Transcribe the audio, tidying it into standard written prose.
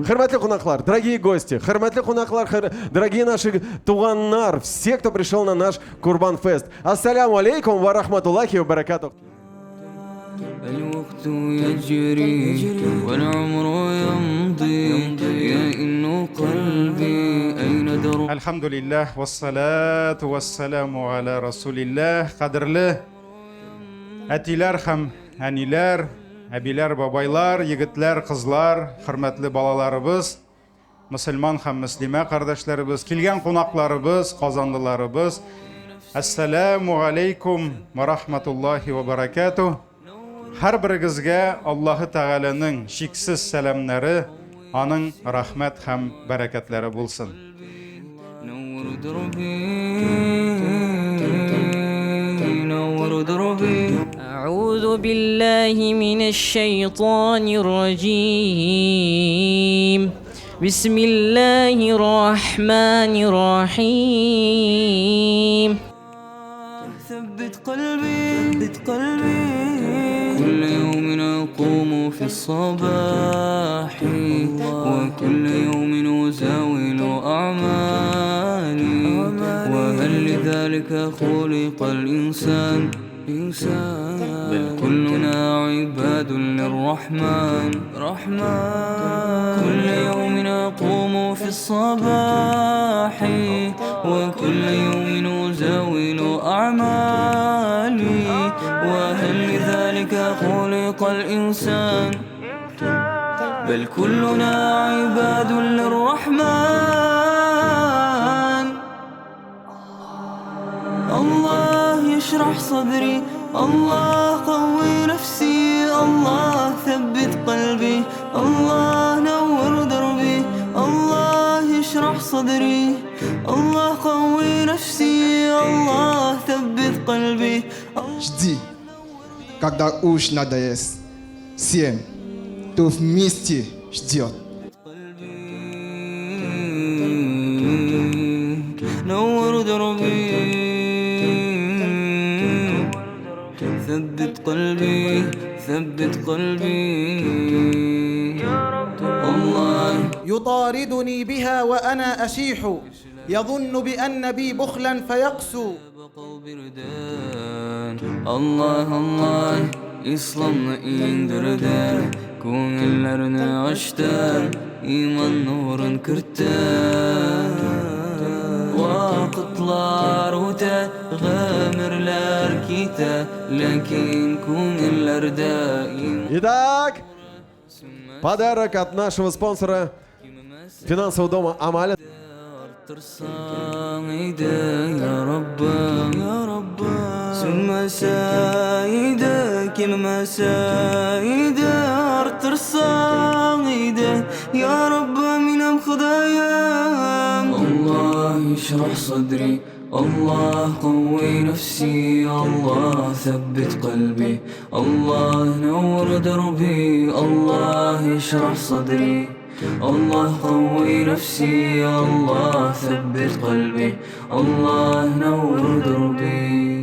Хөрмәтле кунаклар, дорогие гости, хөрмәтле кунаклар, дорогие наши туганнар, все, кто пришел на наш Курбан-фест. Ассаляму алейкум ва рахматуллахи ва баракатух. الوقت يجري والعمر يمضي يا إنه قلبي أين درب. الحمد لله والصلاة والسلام على رسول الله. Qadrli әтиләр һәм әниләр, әбиләр, бабайлар, егетләр, кызлар, хөрмәтле балаларыбыз, мөселман һәм мөслимә кардәшләребез, килгән кунакларыбыз, казанлыларыбыз, ассаламу алейкум ва рахматуллахи ва баракатух. Һәр берегезгә Аллаһы Тәгаләнең шиксез сәламнәре, аның рәхмәт һәм бәрәкәтләре булсын. نور دربي أعوذ بالله من الشيطان الرجيم بسم الله الرحمن الرحيم ثبت قلبي كل يوم أقوم في الصباح وكل يوم أزاول أعمالي وهل لذلك خلق الإنسان بل كلنا عباد للرحمن كل يوم أقوم في الصباح وكل يوم أزاول أعمالي وهل لذلك خلق الإنسان بل كلنا عباد للرحمن. الله يشرح صدري، الله قوي نفسي، الله ثبت قلبي، الله نور دربي، الله يشرح صدري، الله قوي نفسي، الله ثبت قلبي. Жди, когда уж надоест. Всем, кто вместе ждет. نور دربي ثبت قلبي الله يطاردني بها وأنا أشيح يظن بأن بي بخلا فيقسو. Allah İslam'la indirdi ko'ngillarni ochdi iymon nurin kiritdi vaqtlar o'ta g'amirlar keta lekin ko'ngillarda Итак, подарок от нашего спонсора финансового дома Амалия. Artırsan iydi ya Rabbim Sünmeseydi kimmeseydi Artırsan iydi ya Rabbim inem Xudayim. Allah يشرح صدري الله قوي نفسي الله ثبت قلبي الله نور دربي الله يشرح صدري الله قوي نفسي الله ثبت قلبي الله نور دربي.